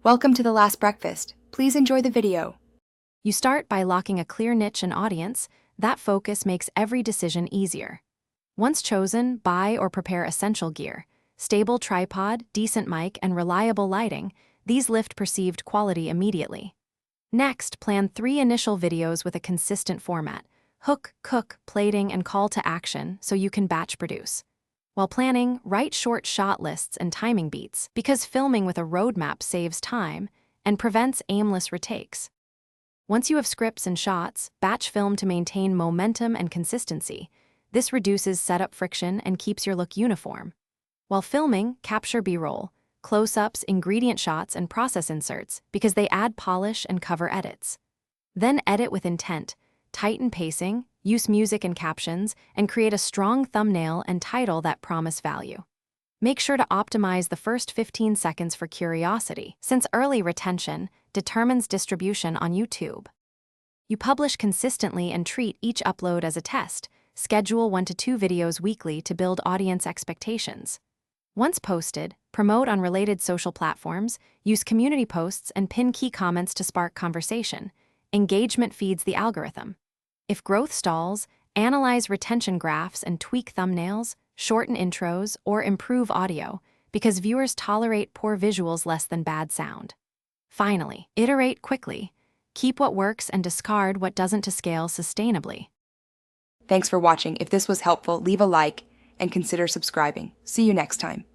Welcome to The Last Breakfast. Please enjoy the video. You start by locking a clear niche and audience. That focus makes every decision easier. Once chosen, buy or prepare essential gear. Stable tripod, decent mic, and reliable lighting. These lift perceived quality immediately. Next, plan 3 initial videos with a consistent format: hook, cook, plating, and call to action so you can batch produce. While planning, write short shot lists and timing beats, because filming with a roadmap saves time and prevents aimless retakes. Once you have scripts and shots, batch film to maintain momentum and consistency. This reduces setup friction and keeps your look uniform. While filming, capture B-roll, close-ups, ingredient shots, and process inserts because they add polish and cover edits. Then edit with intent, tighten pacing, use music and captions, and create a strong thumbnail and title that promise value. Make sure to optimize the first 15 seconds for curiosity, since early retention determines distribution on YouTube. You publish consistently and treat each upload as a test. Schedule 1 to 2 videos weekly to build audience expectations. Once posted, promote on related social platforms, use community posts, and pin key comments to spark conversation. Engagement feeds the algorithm. If growth stalls, analyze retention graphs and tweak thumbnails, shorten intros, or improve audio, because viewers tolerate poor visuals less than bad sound. Finally, iterate quickly. Keep what works and discard what doesn't to scale sustainably. Thanks for watching. If this was helpful, leave a like and consider subscribing. See you next time.